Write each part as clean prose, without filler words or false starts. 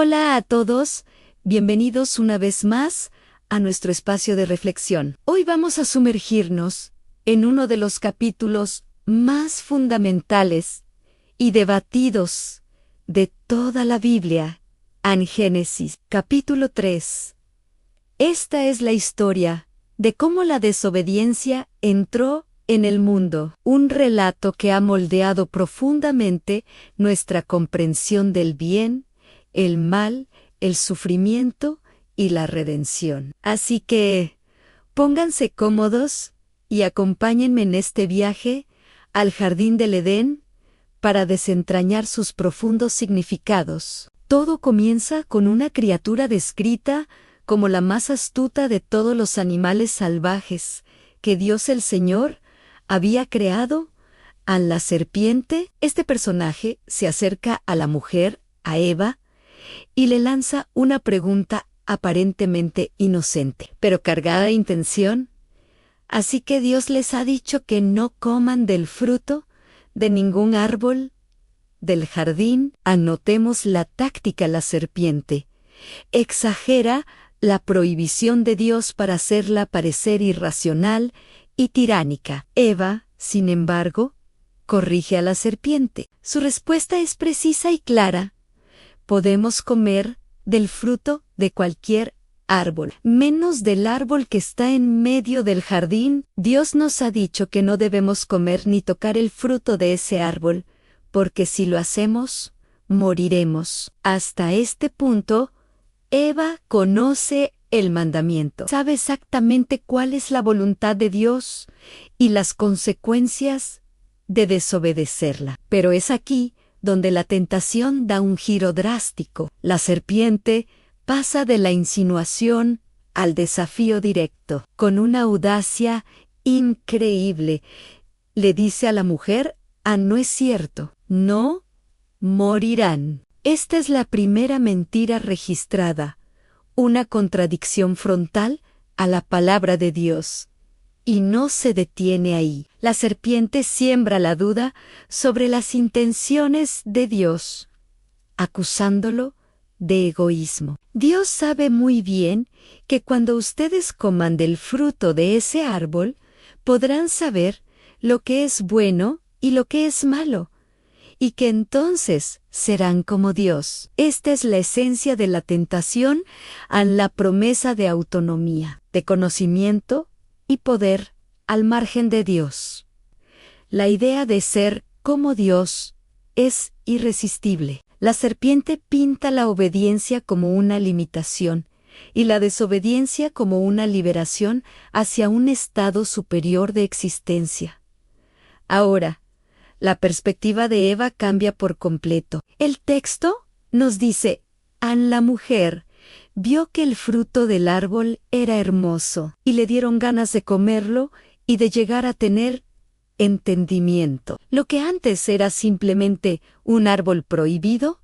Hola a todos, bienvenidos una vez más a nuestro espacio de reflexión. Hoy vamos a sumergirnos en uno de los capítulos más fundamentales y debatidos de toda la Biblia, en Génesis, capítulo 3. Esta es la historia de cómo la desobediencia entró en el mundo, un relato que ha moldeado profundamente nuestra comprensión del bien, el mal, el sufrimiento y la redención. Así que, pónganse cómodos y acompáñenme en este viaje al jardín del Edén para desentrañar sus profundos significados. Todo comienza con una criatura descrita como la más astuta de todos los animales salvajes que Dios el Señor había creado, a la serpiente. Este personaje se acerca a la mujer, a Eva, y le lanza una pregunta aparentemente inocente, pero cargada de intención. Así que Dios les ha dicho que no coman del fruto de ningún árbol del jardín. Anotemos la táctica de la serpiente. Exagera la prohibición de Dios para hacerla parecer irracional y tiránica. Eva, sin embargo, corrige a la serpiente. Su respuesta es precisa y clara. Podemos comer del fruto de cualquier árbol, menos del árbol que está en medio del jardín. Dios nos ha dicho que no debemos comer ni tocar el fruto de ese árbol, porque si lo hacemos, moriremos. Hasta este punto, Eva conoce el mandamiento. Sabe exactamente cuál es la voluntad de Dios y las consecuencias de desobedecerla. Pero es aquí donde la tentación da un giro drástico. La serpiente pasa de la insinuación al desafío directo. Con una audacia increíble, le dice a la mujer: no es cierto, no morirán. Esta es la primera mentira registrada, una contradicción frontal a la palabra de Dios. Y no se detiene ahí. La serpiente siembra la duda sobre las intenciones de Dios, acusándolo de egoísmo. Dios sabe muy bien que cuando ustedes coman del fruto de ese árbol, podrán saber lo que es bueno y lo que es malo, y que entonces serán como Dios. Esta es la esencia de la tentación a la promesa de autonomía, de conocimiento y poder al margen de Dios. La idea de ser como Dios es irresistible. La serpiente pinta la obediencia como una limitación y la desobediencia como una liberación hacia un estado superior de existencia. Ahora, la perspectiva de Eva cambia por completo. El texto nos dice: la mujer vio que el fruto del árbol era hermoso, y le dieron ganas de comerlo y de llegar a tener entendimiento. Lo que antes era simplemente un árbol prohibido,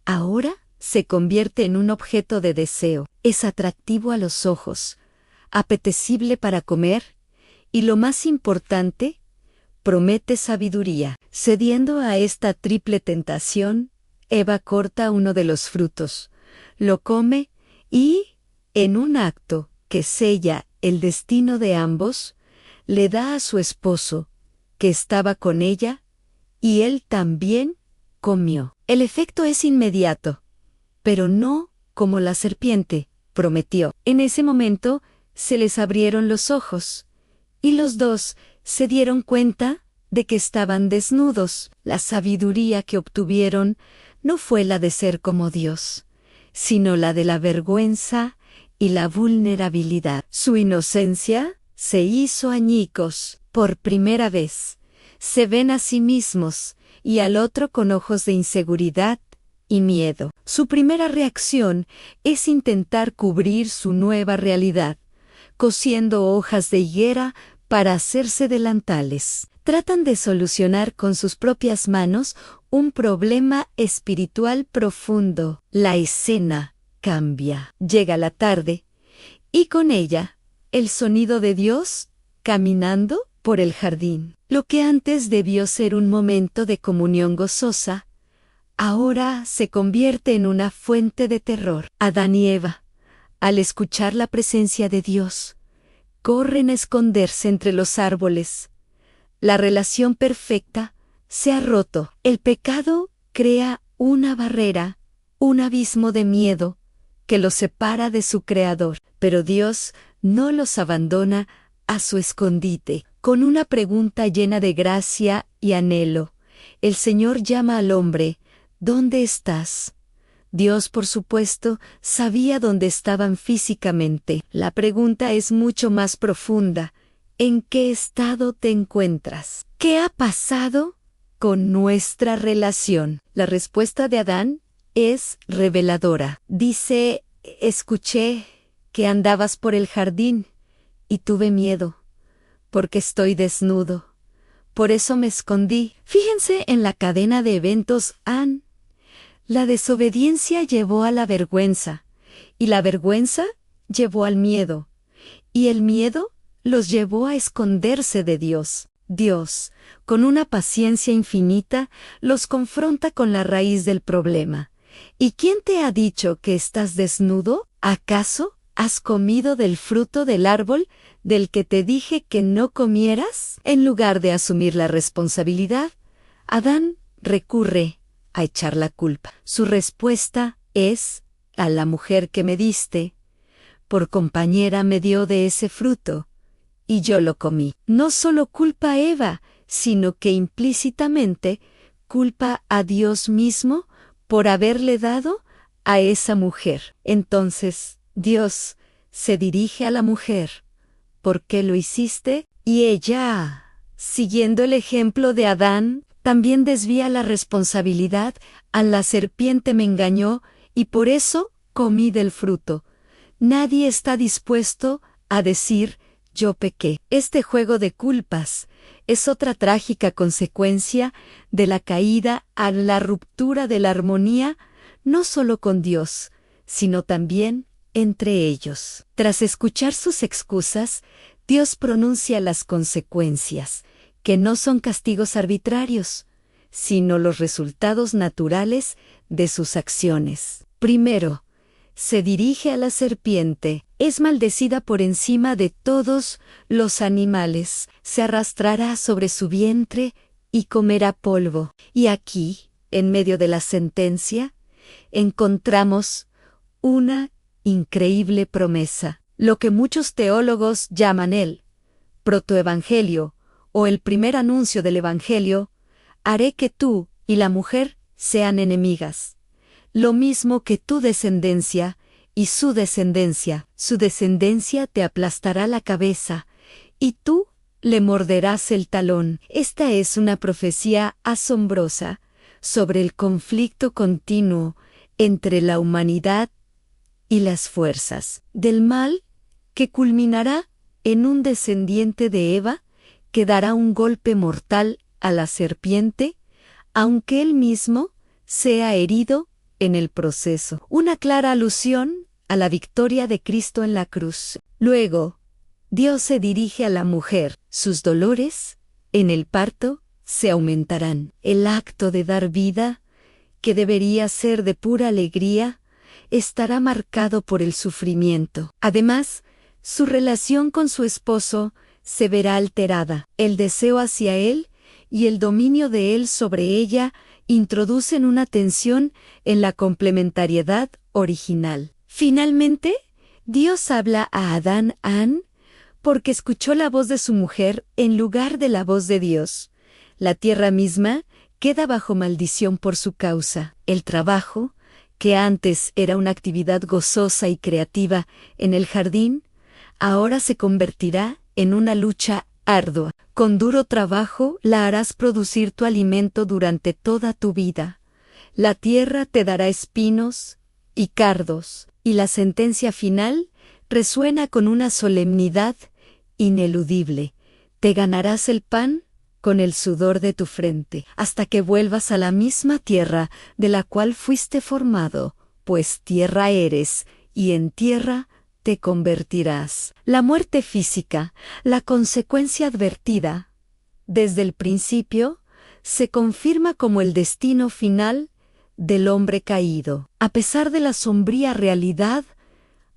ahora se convierte en un objeto de deseo. Es atractivo a los ojos, apetecible para comer, y lo más importante, promete sabiduría. Cediendo a esta triple tentación, Eva corta uno de los frutos, lo come y, en un acto que sella el destino de ambos, le da a su esposo, que estaba con ella, y él también comió. El efecto es inmediato, pero no como la serpiente prometió. En ese momento se les abrieron los ojos, y los dos se dieron cuenta de que estaban desnudos. La sabiduría que obtuvieron no fue la de ser como Dios, sino la de la vergüenza y la vulnerabilidad. Su inocencia se hizo añicos. Por primera vez, se ven a sí mismos y al otro con ojos de inseguridad y miedo. Su primera reacción es intentar cubrir su nueva realidad, cosiendo hojas de higuera para hacerse delantales. Tratan de solucionar con sus propias manos un problema espiritual profundo. La escena cambia. Llega la tarde, y con ella, el sonido de Dios caminando por el jardín. Lo que antes debió ser un momento de comunión gozosa, ahora se convierte en una fuente de terror. Adán y Eva, al escuchar la presencia de Dios, corren a esconderse entre los árboles. La relación perfecta se ha roto. El pecado crea una barrera, un abismo de miedo que los separa de su Creador. Pero Dios no los abandona a su escondite. Con una pregunta llena de gracia y anhelo, el Señor llama al hombre: ¿dónde estás? Dios, por supuesto, sabía dónde estaban físicamente. La pregunta es mucho más profunda. ¿En qué estado te encuentras? ¿Qué ha pasado con nuestra relación? La respuesta de Adán es reveladora. Dice: escuché que andabas por el jardín y tuve miedo, porque estoy desnudo. Por eso me escondí. Fíjense en la cadena de eventos. La desobediencia llevó a la vergüenza, y la vergüenza llevó al miedo, y el miedo los llevó a esconderse de Dios. Dios, con una paciencia infinita, los confronta con la raíz del problema. ¿Y quién te ha dicho que estás desnudo? ¿Acaso has comido del fruto del árbol del que te dije que no comieras? En lugar de asumir la responsabilidad, Adán recurre a echar la culpa. Su respuesta es: a la mujer que me diste, por compañera me dio de ese fruto, y yo lo comí. No solo culpa a Eva, sino que implícitamente culpa a Dios mismo por haberle dado a esa mujer. Entonces, Dios se dirige a la mujer: ¿por qué lo hiciste? Y ella, siguiendo el ejemplo de Adán, también desvía la responsabilidad. A la serpiente me engañó y por eso comí del fruto. Nadie está dispuesto a decir: yo pequé. Este juego de culpas es otra trágica consecuencia de la caída, a la ruptura de la armonía, no solo con Dios, sino también entre ellos. Tras escuchar sus excusas, Dios pronuncia las consecuencias, que no son castigos arbitrarios, sino los resultados naturales de sus acciones. Primero, se dirige a la serpiente. Es maldecida por encima de todos los animales. Se arrastrará sobre su vientre y comerá polvo. Y aquí, en medio de la sentencia, encontramos una increíble promesa. Lo que muchos teólogos llaman el protoevangelio o el primer anuncio del evangelio: haré que tú y la mujer sean enemigas, lo mismo que tu descendencia y su descendencia. Su descendencia te aplastará la cabeza, y tú le morderás el talón. Esta es una profecía asombrosa sobre el conflicto continuo entre la humanidad y las fuerzas del mal, que culminará en un descendiente de Eva que dará un golpe mortal a la serpiente, aunque él mismo sea herido en el proceso. Una clara alusión a la victoria de Cristo en la cruz. Luego, Dios se dirige a la mujer. Sus dolores en el parto se aumentarán. El acto de dar vida, que debería ser de pura alegría, estará marcado por el sufrimiento. Además, su relación con su esposo se verá alterada. El deseo hacia él y el dominio de él sobre ella introducen una tensión en la complementariedad original. Finalmente, Dios habla a Adán porque escuchó la voz de su mujer en lugar de la voz de Dios. La tierra misma queda bajo maldición por su causa. El trabajo, que antes era una actividad gozosa y creativa en el jardín, ahora se convertirá en una lucha ardua. Con duro trabajo la harás producir tu alimento durante toda tu vida. La tierra te dará espinos y cardos, y la sentencia final resuena con una solemnidad ineludible. Te ganarás el pan con el sudor de tu frente, hasta que vuelvas a la misma tierra de la cual fuiste formado, pues tierra eres, y en tierra te convertirás. La muerte física, la consecuencia advertida desde el principio, se confirma como el destino final del hombre caído. A pesar de la sombría realidad,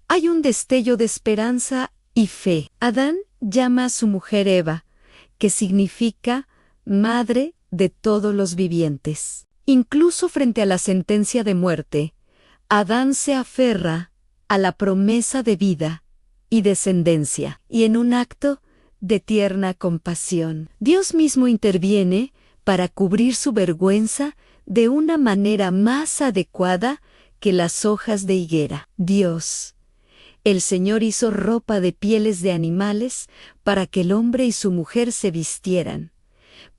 hay un destello de esperanza y fe. Adán llama a su mujer Eva, que significa madre de todos los vivientes. Incluso frente a la sentencia de muerte, Adán se aferra a la promesa de vida y descendencia, y en un acto de tierna compasión, Dios mismo interviene para cubrir su vergüenza de una manera más adecuada que las hojas de higuera. Dios, el Señor, hizo ropa de pieles de animales para que el hombre y su mujer se vistieran.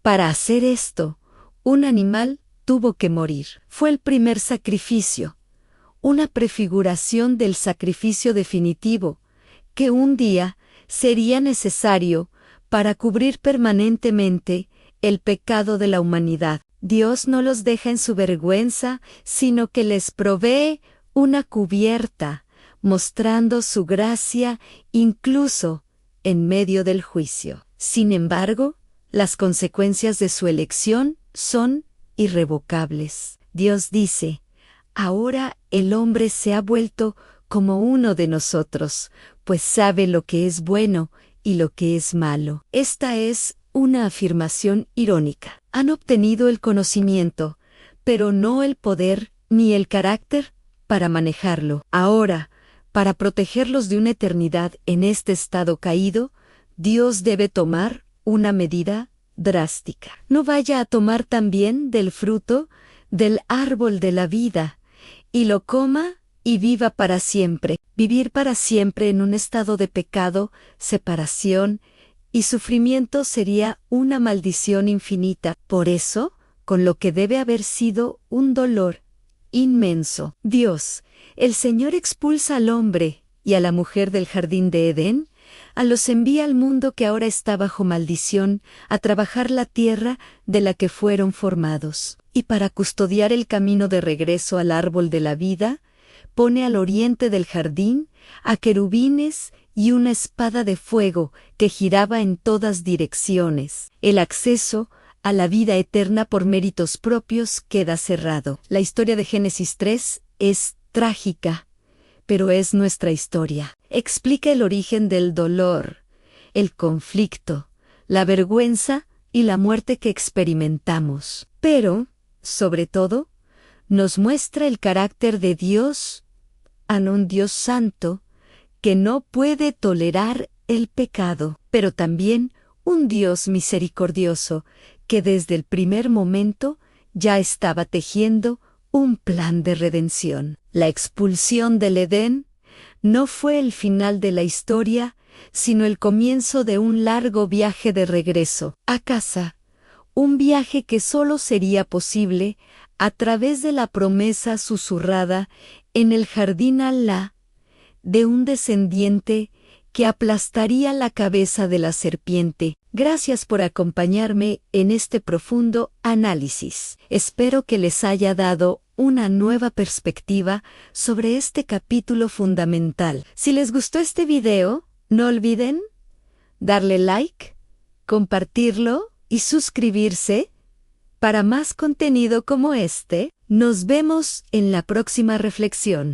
Para hacer esto, un animal tuvo que morir. Fue el primer sacrificio, una prefiguración del sacrificio definitivo, que un día sería necesario para cubrir permanentemente el pecado de la humanidad. Dios no los deja en su vergüenza, sino que les provee una cubierta, mostrando su gracia incluso en medio del juicio. Sin embargo, las consecuencias de su elección son irrevocables. Dios dice: ahora el hombre se ha vuelto como uno de nosotros, pues sabe lo que es bueno y lo que es malo. Esta es una afirmación irónica. Han obtenido el conocimiento, pero no el poder ni el carácter para manejarlo. Ahora, para protegerlos de una eternidad en este estado caído, Dios debe tomar una medida drástica. No vaya a tomar también del fruto del árbol de la vida y lo coma y viva para siempre. Vivir para siempre en un estado de pecado, separación y sufrimiento sería una maldición infinita. Por eso, con lo que debe haber sido un dolor inmenso, Dios, el Señor, expulsa al hombre y a la mujer del jardín de Edén, los envía al mundo que ahora está bajo maldición a trabajar la tierra de la que fueron formados. Y para custodiar el camino de regreso al árbol de la vida, pone al oriente del jardín a querubines y una espada de fuego que giraba en todas direcciones. El acceso a la vida eterna por méritos propios queda cerrado. La historia de Génesis 3 es trágica, pero es nuestra historia. Explica el origen del dolor, el conflicto, la vergüenza y la muerte que experimentamos. Pero, sobre todo, nos muestra el carácter de Dios, un Dios santo, que no puede tolerar el pecado, pero también un Dios misericordioso, que desde el primer momento ya estaba tejiendo un plan de redención. La expulsión del Edén no fue el final de la historia, sino el comienzo de un largo viaje de regreso a casa, un viaje que solo sería posible a través de la promesa susurrada en el jardín Alá de un descendiente que aplastaría la cabeza de la serpiente. Gracias por acompañarme en este profundo análisis. Espero que les haya dado una nueva perspectiva sobre este capítulo fundamental. Si les gustó este video, no olviden darle like, compartirlo y suscribirse para más contenido como este. Nos vemos en la próxima reflexión.